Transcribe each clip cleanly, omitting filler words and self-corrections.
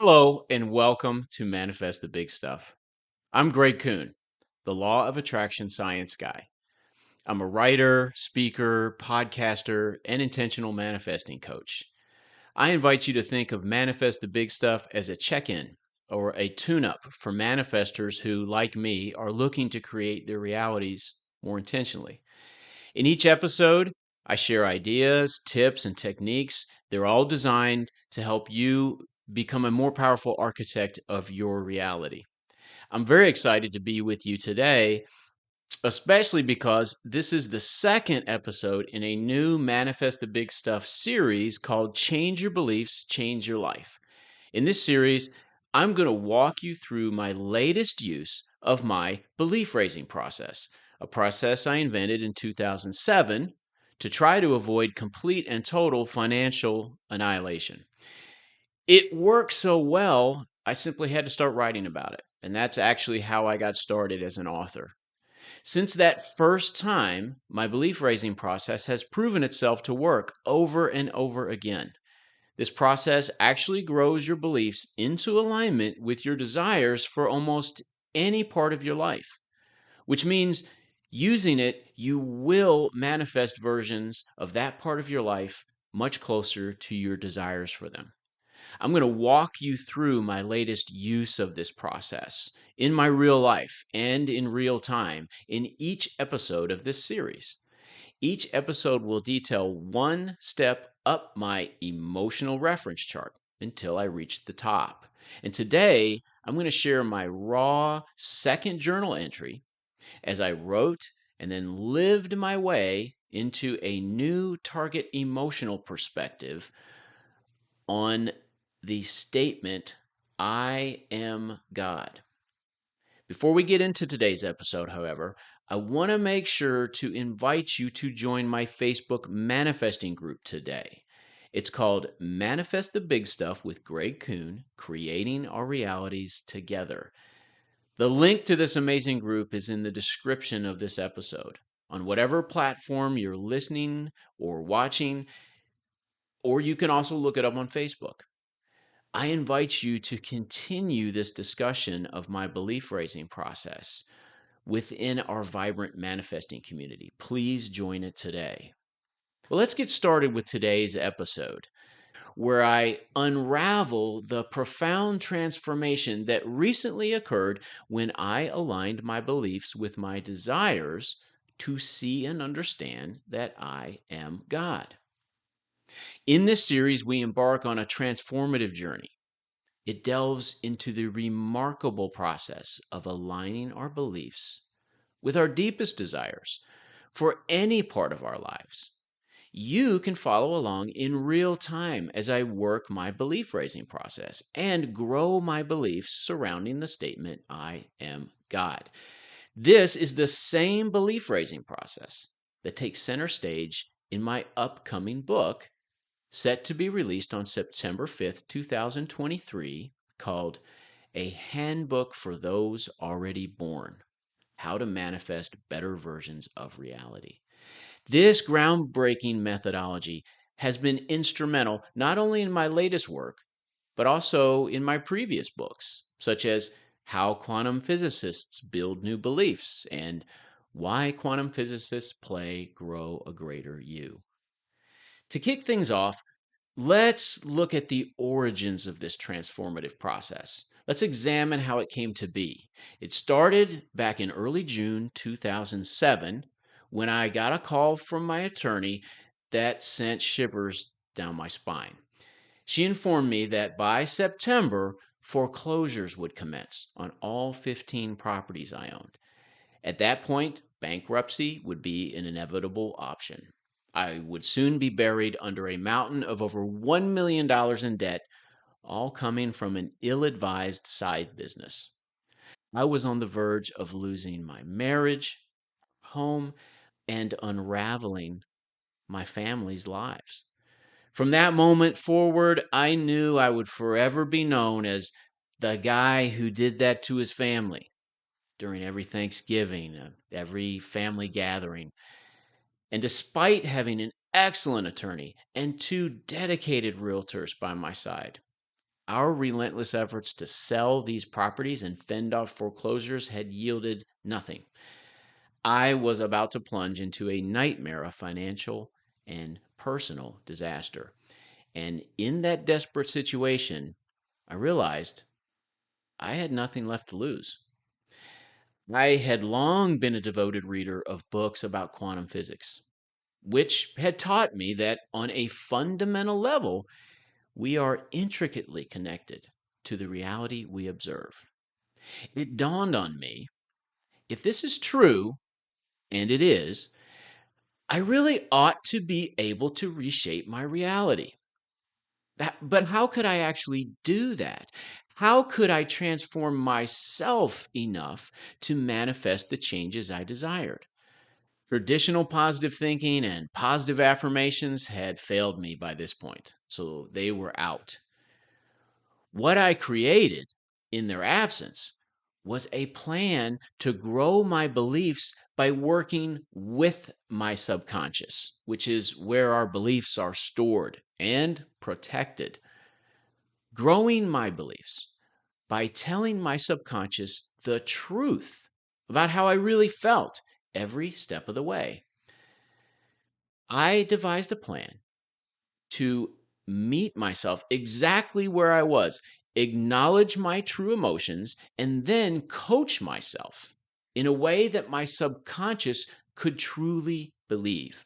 Hello and welcome to Manifest the Big Stuff. I'm Greg Kuhn, the Law of Attraction Science guy. I'm a writer, speaker, podcaster, and intentional manifesting coach. I invite you to think of Manifest the Big Stuff as a check in or a tune up for manifestors who, like me, are looking to create their realities more intentionally. In each episode, I share ideas, tips, and techniques. They're all designed to help you become a more powerful architect of your reality. I'm very excited to be with you today, especially because this is the second episode in a new Manifest the Big Stuff series called Change Your Beliefs, Change Your Life. In this series, I'm going to walk you through my latest use of my belief raising process, a process I invented in 2007 to try to avoid complete and total financial annihilation. It worked so well, I simply had to start writing about it. And that's actually how I got started as an author. Since that first time, my belief raising process has proven itself to work over and over again. This process actually grows your beliefs into alignment with your desires for almost any part of your life, which means using it, you will manifest versions of that part of your life much closer to your desires for them. I'm going to walk you through my latest use of this process in my real life and in real time in each episode of this series. Each episode will detail one step up my emotional reference chart until I reach the top. And today, I'm going to share my raw second journal entry as I wrote and then lived my way into a new target emotional perspective on the statement, I am God. Before we get into today's episode, however, I want to make sure to invite you to join my Facebook manifesting group today. It's called Manifest the Big Stuff with Greg Kuhn, Creating Our Realities Together. The link to this amazing group is in the description of this episode. On whatever platform you're listening or watching, or you can also look it up on Facebook. I invite you to continue this discussion of my belief raising process within our vibrant manifesting community. Please join it today. Well, let's get started with today's episode, where I unravel the profound transformation that recently occurred when I aligned my beliefs with my desires to see and understand that I am God. In this series, we embark on a transformative journey. It delves into the remarkable process of aligning our beliefs with our deepest desires for any part of our lives. You can follow along in real time as I work my belief raising process and grow my beliefs surrounding the statement, I am God. This is the same belief raising process that takes center stage in my upcoming book, set to be released on September 5th, 2023, called A Handbook for Those Already Born: How to Manifest Better Versions of Reality. This groundbreaking methodology has been instrumental not only in my latest work, but also in my previous books, such as How Quantum Physicists Build New Beliefs and Why Quantum Physicists Play Grow a Greater You. To kick things off, let's look at the origins of this transformative process. Let's examine how it came to be. It started back in early June 2007 when I got a call from my attorney that sent shivers down my spine. She informed me that by September, foreclosures would commence on all 15 properties I owned. At that point, bankruptcy would be an inevitable option. I would soon be buried under a mountain of over $1 million in debt, all coming from an ill advised side business. I was on the verge of losing my marriage, home, and unraveling my family's lives. From that moment forward, I knew I would forever be known as the guy who did that to his family during every Thanksgiving, every family gathering. And despite having an excellent attorney and two dedicated realtors by my side, Our relentless efforts to sell these properties and fend off foreclosures had yielded nothing. I was about to plunge into a nightmare of financial and personal disaster. And in that desperate situation, I realized I had nothing left to lose. I had long been a devoted reader of books about quantum physics, which had taught me that on a fundamental level, we are intricately connected to the reality we observe. It dawned on me, if this is true, and it is, I really ought to be able to reshape my reality. But how could I actually do that? How could I transform myself enough to manifest the changes I desired? Traditional positive thinking and positive affirmations had failed me by this point, so they were out. What I created in their absence was a plan to grow my beliefs by working with my subconscious, which is where our beliefs are stored and protected. Growing my beliefs by telling my subconscious the truth about how I really felt every step of the way. I devised a plan to meet myself exactly where I was, acknowledge my true emotions, and then coach myself in a way that my subconscious could truly believe.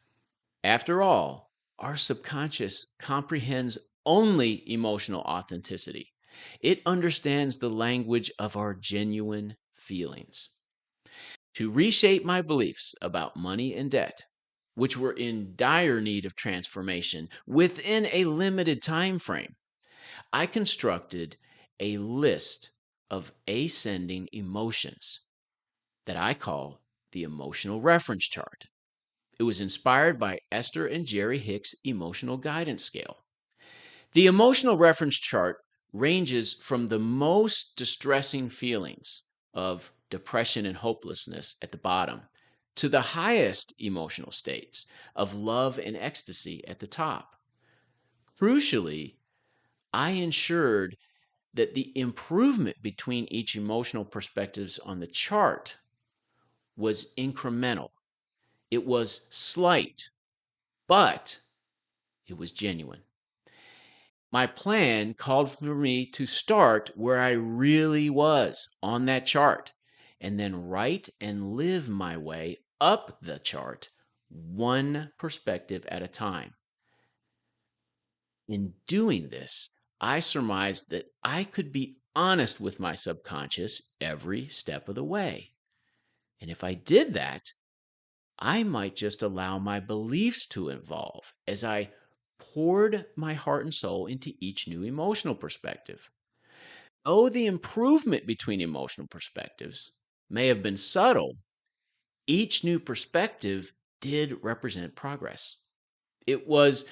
After all, our subconscious comprehends only emotional authenticity. It understands the language of our genuine feelings. To reshape my beliefs about money and debt, which were in dire need of transformation within a limited time frame, I constructed a list of ascending emotions that I call the emotional reference chart. It was inspired by Esther and Jerry Hicks' emotional guidance scale. The emotional reference chart ranges from the most distressing feelings of depression and hopelessness at the bottom to the highest emotional states of love and ecstasy at the top. Crucially, I ensured that the improvement between each emotional perspectives on the chart was incremental. It was slight, but it was genuine. My plan called for me to start where I really was on that chart and then write and live my way up the chart, one perspective at a time. In doing this, I surmised that I could be honest with my subconscious every step of the way. And if I did that, I might just allow my beliefs to evolve as I poured my heart and soul into each new emotional perspective. Though the improvement between emotional perspectives may have been subtle, each new perspective did represent progress. It was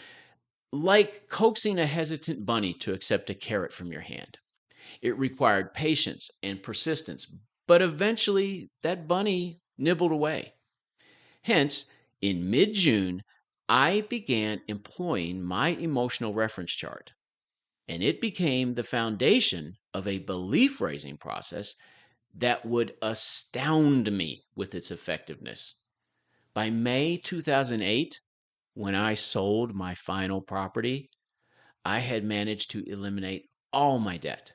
like coaxing a hesitant bunny to accept a carrot from your hand. It required patience and persistence, but eventually that bunny nibbled away. Hence, in mid June, I began employing my emotional reference chart, and it became the foundation of a belief raising process that would astound me with its effectiveness. By May 2008, when I sold my final property, I had managed to eliminate all my debt,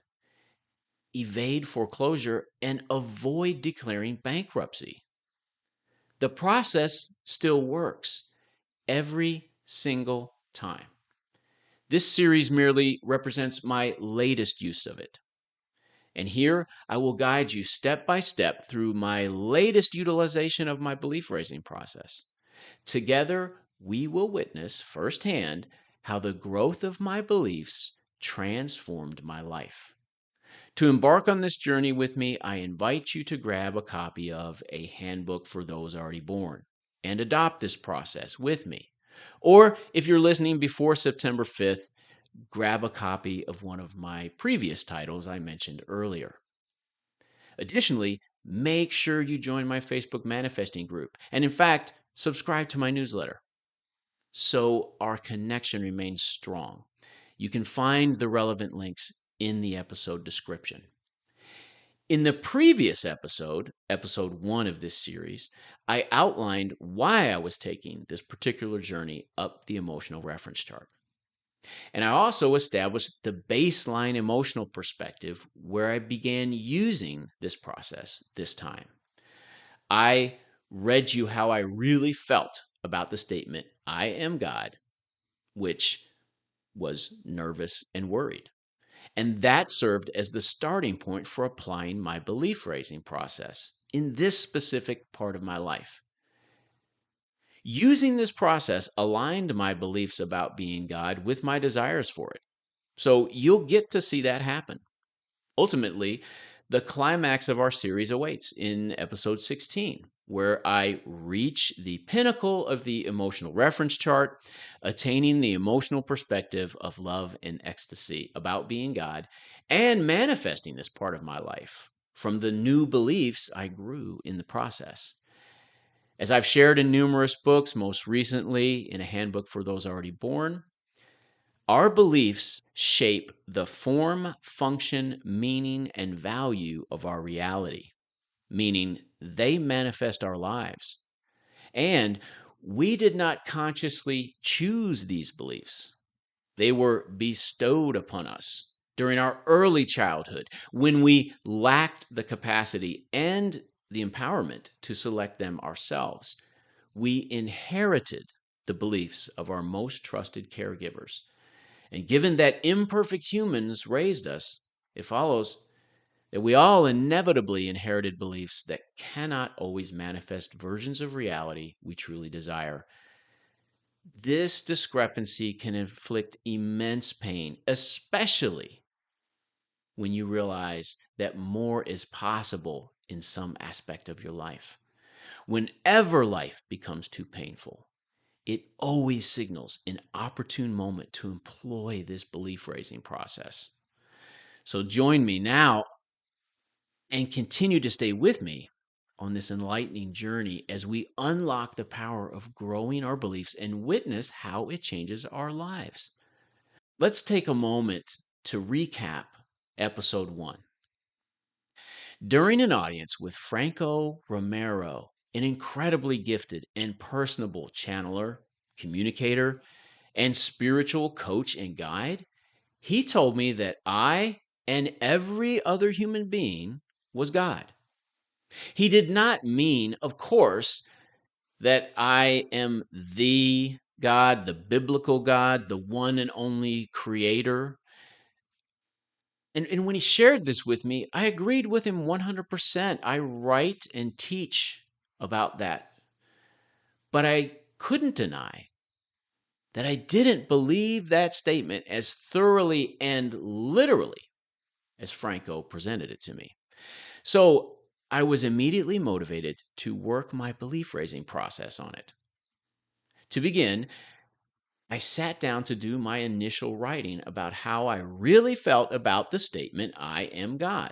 evade foreclosure, and avoid declaring bankruptcy. The process still works every single time. This series merely represents my latest use of it. And here I will guide you step by step through my latest utilization of my belief raising process. Together, we will witness firsthand how the growth of my beliefs transformed my life. To embark on this journey with me, I invite you to grab a copy of A Handbook for Those Already Born and adopt this process with me. Or if you're listening before September 5th, grab a copy of one of my previous titles I mentioned earlier. Additionally, make sure you join my Facebook manifesting group. And in fact, subscribe to my newsletter so our connection remains strong. You can find the relevant links in the episode description. In the previous episode, episode 1 of this series, I outlined why I was taking this particular journey up the emotional reference chart. And I also established the baseline emotional perspective where I began using this process this time. I read you how I really felt about the statement, I am God, which was nervous and worried. And that served as the starting point for applying my belief raising process in this specific part of my life. Using this process aligned my beliefs about being God with my desires for it. So you'll get to see that happen. Ultimately, the climax of our series awaits in episode 16, where I reach the pinnacle of the emotional reference chart, attaining the emotional perspective of love and ecstasy about being God and manifesting this part of my life from the new beliefs I grew in the process. As I've shared in numerous books, most recently in a handbook for those already born, our beliefs shape the form, function, meaning, and value of our reality, meaning they manifest our lives. And we did not consciously choose these beliefs. They were bestowed upon us during our early childhood when we lacked the capacity and the empowerment to select them ourselves. We inherited the beliefs of our most trusted caregivers. And given that imperfect humans raised us, it follows that we all inevitably inherited beliefs that cannot always manifest versions of reality we truly desire. This discrepancy can inflict immense pain, especially when you realize that more is possible in some aspect of your life. Whenever life becomes too painful, it always signals an opportune moment to employ this belief raising process. So join me now and continue to stay with me on this enlightening journey as we unlock the power of growing our beliefs and witness how it changes our lives. Let's take a moment to recap episode 1. During an audience with Franco Romero, an incredibly gifted and personable channeler, communicator, and spiritual coach and guide, he told me that I and every other human being was God. He did not mean, of course, that I am the God, the biblical God, the one and only creator. And when he shared this with me, I agreed with him 100%. I write and teach about that. But I couldn't deny that I didn't believe that statement as thoroughly and literally as Franco presented it to me. So I was immediately motivated to work my belief raising process on it. To begin, I sat down to do my initial writing about how I really felt about the statement, I am God.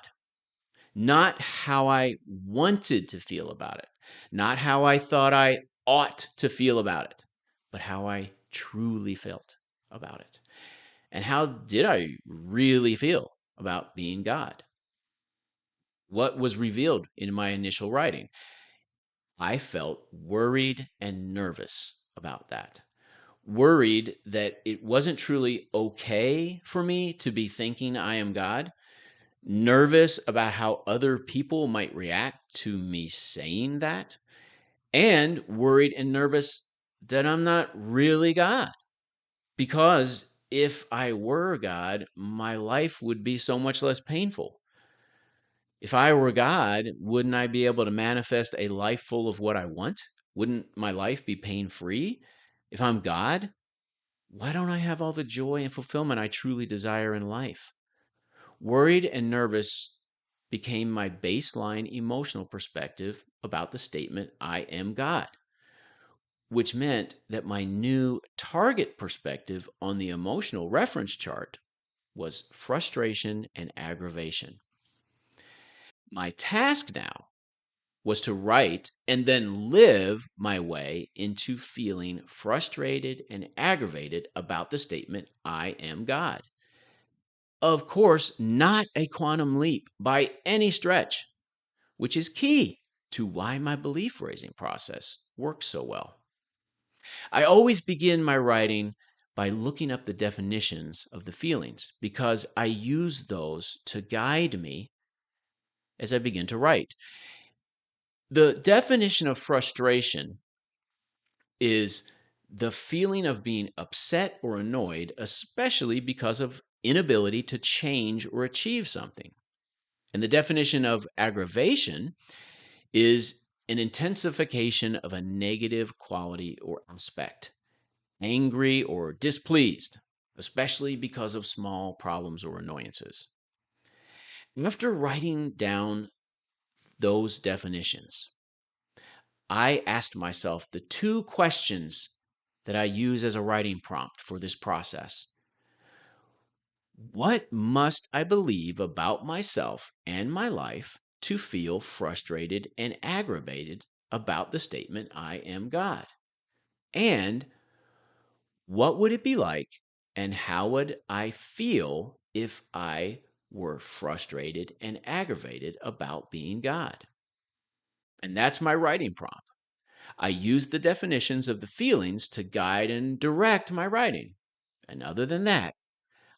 Not how I wanted to feel about it, not how I thought I ought to feel about it, but how I truly felt about it. And how did I really feel about being God? What was revealed in my initial writing? I felt worried and nervous about that. Worried that it wasn't truly okay for me to be thinking I am God. Nervous about how other people might react to me saying that. And worried and nervous that I'm not really God. Because if I were God, my life would be so much less painful. If I were God, wouldn't I be able to manifest a life full of what I want? Wouldn't my life be pain free? If I'm God, why don't I have all the joy and fulfillment I truly desire in life? Worried and nervous became my baseline emotional perspective about the statement, I am God, which meant that my new target perspective on the emotional reference chart was frustration and aggravation. My task now was to write and then live my way into feeling frustrated and aggravated about the statement, I am God. Of course, not a quantum leap by any stretch, which is key to why my belief raising process works so well. I always begin my writing by looking up the definitions of the feelings because I use those to guide me as I begin to write. The definition of frustration is the feeling of being upset or annoyed, especially because of inability to change or achieve something. And the definition of aggravation is an intensification of a negative quality or aspect, angry or displeased, especially because of small problems or annoyances. After writing down those definitions, I asked myself the two questions that I use as a writing prompt for this process. What must I believe about myself and my life to feel frustrated and aggravated about the statement, I am God? And what would it be like and how would I feel if I were frustrated and aggravated about being God? And that's my writing prompt. I use the definitions of the feelings to guide and direct my writing. And other than that,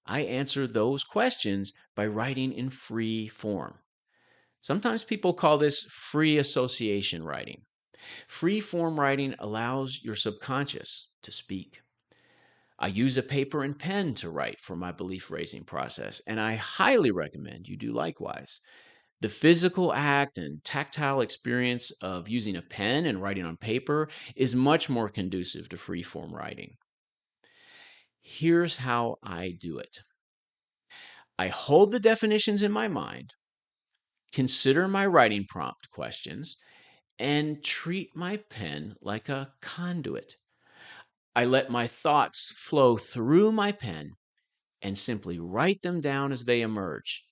I answer those questions by writing in free form. Sometimes people call this free association writing. Free form writing allows your subconscious to speak. I use a paper and pen to write for my belief raising process, and I highly recommend you do likewise. The physical act and tactile experience of using a pen and writing on paper is much more conducive to free form writing. Here's how I do it. I hold the definitions in my mind, consider my writing prompt questions, and treat my pen like a conduit. I let my thoughts flow through my pen and simply write them down as they emerge.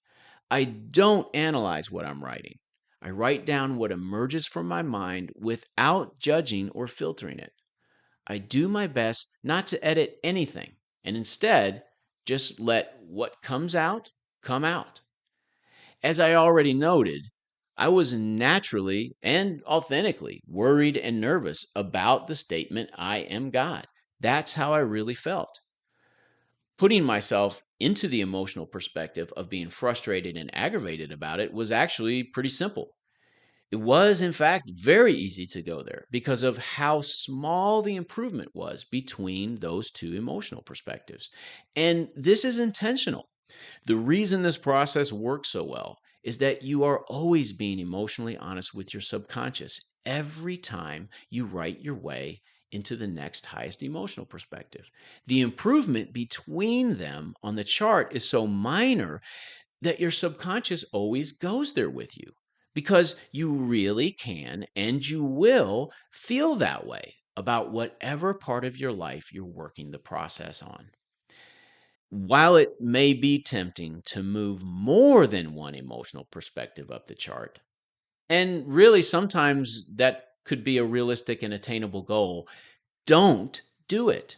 I don't analyze what I'm writing. I write down what emerges from my mind without judging or filtering it. I do my best not to edit anything and instead just let what comes out come out. As I already noted, I was naturally and authentically worried and nervous about the statement, I am God. That's how I really felt. Putting myself into the emotional perspective of being frustrated and aggravated about it was actually pretty simple. It was, in fact, very easy to go there because of how small the improvement was between those two emotional perspectives. And this is intentional. The reason this process works so well is that you are always being emotionally honest with your subconscious every time you write your way into the next highest emotional perspective. The improvement between them on the chart is so minor that your subconscious always goes there with you because you really can and you will feel that way about whatever part of your life you're working the process on. While it may be tempting to move more than one emotional perspective up the chart, and really sometimes that could be a realistic and attainable goal, don't do it.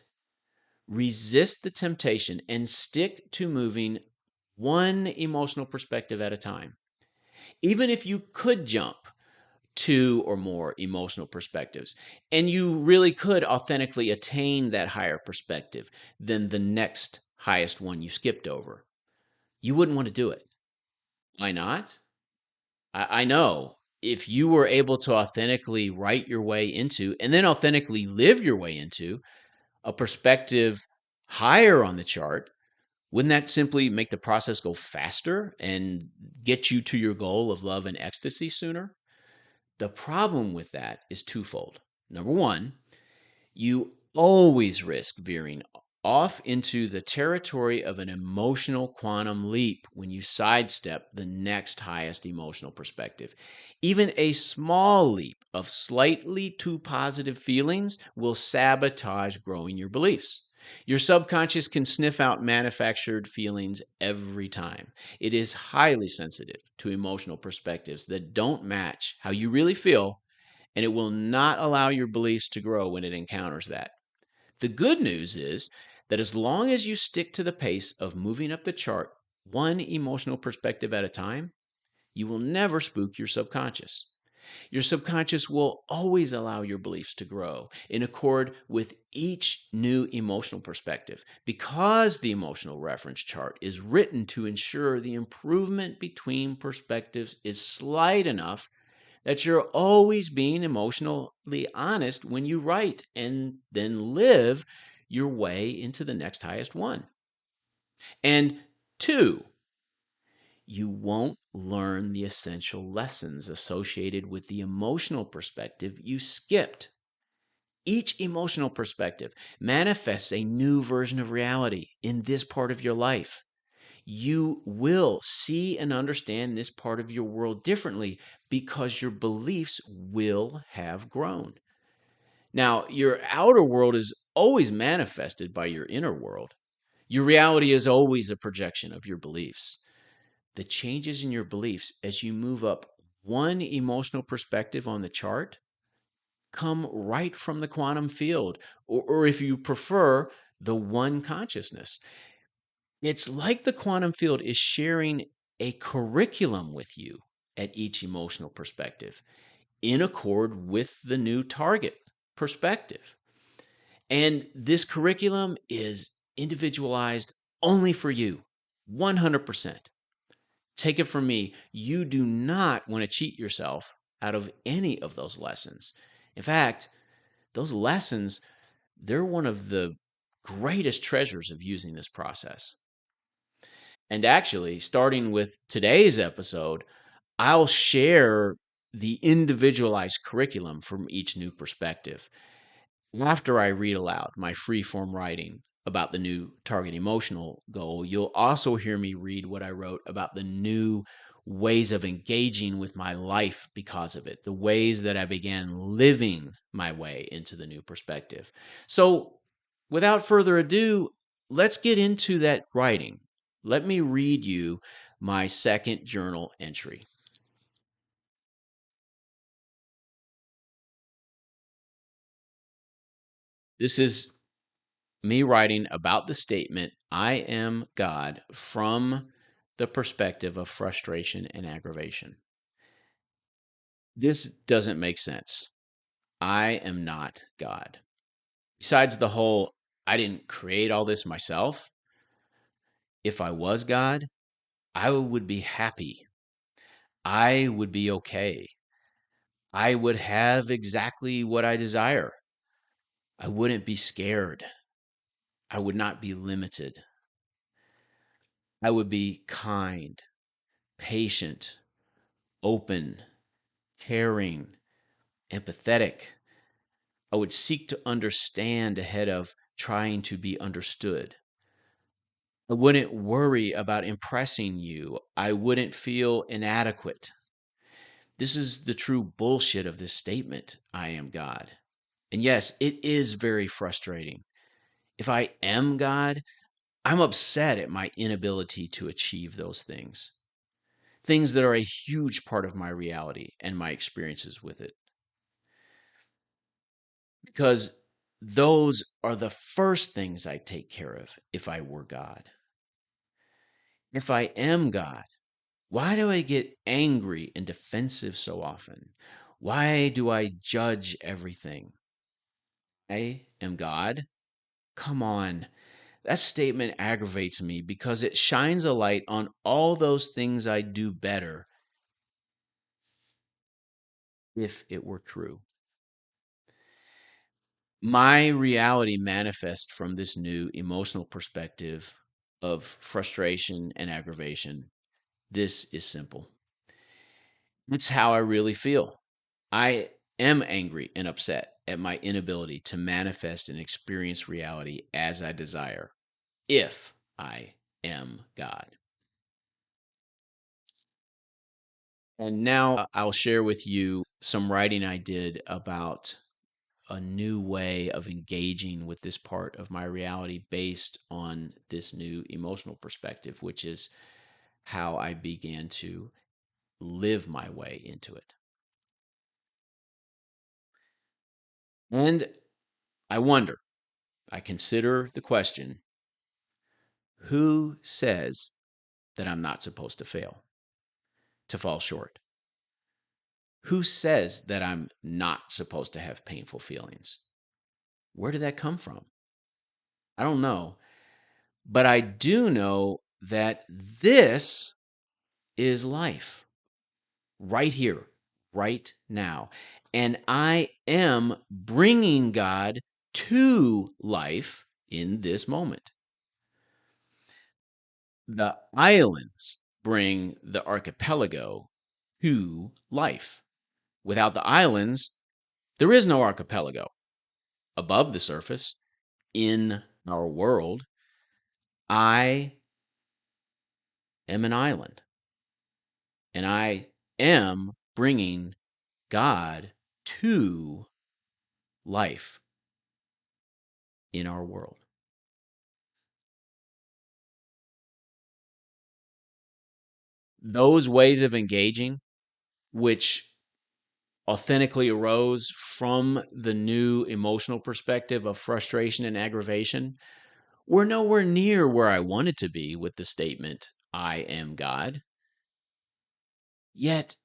Resist the temptation and stick to moving one emotional perspective at a time. Even if you could jump two or more emotional perspectives, and you really could authentically attain that higher perspective than the next highest one you skipped over, you wouldn't want to do it. Why not? I know if you were able to authentically write your way into and then authentically live your way into a perspective higher on the chart, wouldn't that simply make the process go faster and get you to your goal of love and ecstasy sooner? The problem with that is twofold. Number one, you always risk veering off into the territory of an emotional quantum leap when you sidestep the next highest emotional perspective. Even a small leap of slightly too positive feelings will sabotage growing your beliefs. Your subconscious can sniff out manufactured feelings every time. It is highly sensitive to emotional perspectives that don't match how you really feel, and it will not allow your beliefs to grow when it encounters that. The good news is that as long as you stick to the pace of moving up the chart one emotional perspective at a time, you will never spook your subconscious. Your subconscious will always allow your beliefs to grow in accord with each new emotional perspective because the emotional reference chart is written to ensure the improvement between perspectives is slight enough that you're always being emotionally honest when you write and then live your way into the next highest one. And two, you won't learn the essential lessons associated with the emotional perspective you skipped. Each emotional perspective manifests a new version of reality in this part of your life. You will see and understand this part of your world differently because your beliefs will have grown. Now, your outer world is always manifested by your inner world. Your reality is always a projection of your beliefs. The changes in your beliefs as you move up one emotional perspective on the chart come right from the quantum field, or if you prefer, the one consciousness. It's like the quantum field is sharing a curriculum with you at each emotional perspective in accord with the new target perspective. And this curriculum is individualized only for you, 100%. Take it from me, you do not want to cheat yourself out of any of those lessons. In fact, those lessons, they're one of the greatest treasures of using this process. And actually, starting with today's episode, I'll share the individualized curriculum from each new perspective. After I read aloud my free form writing about the new target emotional goal, you'll also hear me read what I wrote about the new ways of engaging with my life because of it, the ways that I began living my way into the new perspective. So, without further ado, let's get into that writing. Let me read you my second journal entry. This is me writing about the statement, I am God, from the perspective of frustration and aggravation. This doesn't make sense. I am not God. Besides the whole, I didn't create all this myself. If I was God, I would be happy. I would be okay. I would have exactly what I desire. I wouldn't be scared. I would not be limited. I would be kind, patient, open, caring, empathetic. I would seek to understand ahead of trying to be understood. I wouldn't worry about impressing you. I wouldn't feel inadequate. This is the true bullshit of this statement, I am God. And yes, it is very frustrating. If I am God, I'm upset at my inability to achieve those things that are a huge part of my reality and my experiences with it. Because those are the first things I take care of if I were God. If I am God, why do I get angry and defensive so often? Why do I judge everything? I am God? Come on. That statement aggravates me because it shines a light on all those things I do better if it were true. My reality manifests from this new emotional perspective of frustration and aggravation. This is simple. It's how I really feel. I am angry and upset at my inability to manifest and experience reality as I desire, if I am God. And now I'll share with you some writing I did about a new way of engaging with this part of my reality based on this new emotional perspective, which is how I began to live my way into it. And I wonder, I consider the question, who says that I'm not supposed to fail, to fall short? Who says that I'm not supposed to have painful feelings? Where did that come from? I don't know. But I do know that this is life right here, right now. And I am bringing God to life in this moment. The islands bring the archipelago to life. Without the islands, there is no archipelago. Above the surface, in our world, I am an island, and I am bringing God to life in our world. Those ways of engaging, which authentically arose from the new emotional perspective of frustration and aggravation, were nowhere near where I wanted to be with the statement, I am God. Yet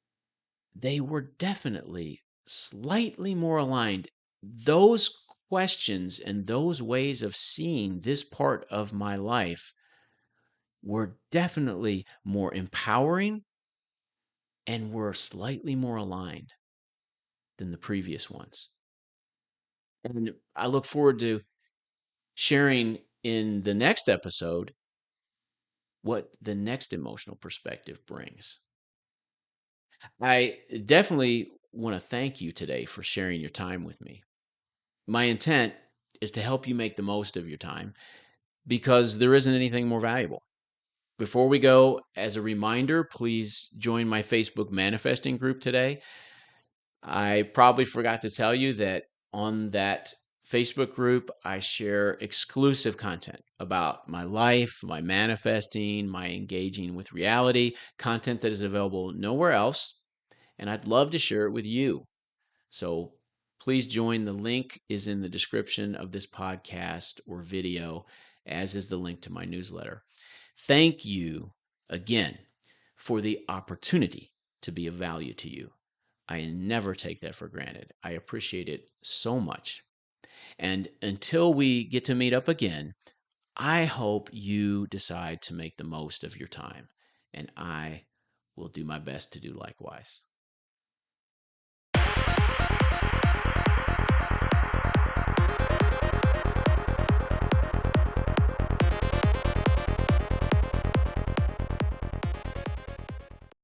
they were definitely slightly more aligned. Those questions and those ways of seeing this part of my life were definitely more empowering and were slightly more aligned than the previous ones. And I look forward to sharing in the next episode what the next emotional perspective brings. I definitely want to thank you today for sharing your time with me. My intent is to help you make the most of your time because there isn't anything more valuable. Before we go, as a reminder, please join my Facebook manifesting group today. I probably forgot to tell you that on that Facebook group, I share exclusive content about my life, my manifesting, my engaging with reality, content that is available nowhere else. And I'd love to share it with you. So please join. The link is in the description of this podcast or video, as is the link to my newsletter. Thank you again for the opportunity to be of value to you. I never take that for granted. I appreciate it so much. And until we get to meet up again, I hope you decide to make the most of your time. And I will do my best to do likewise.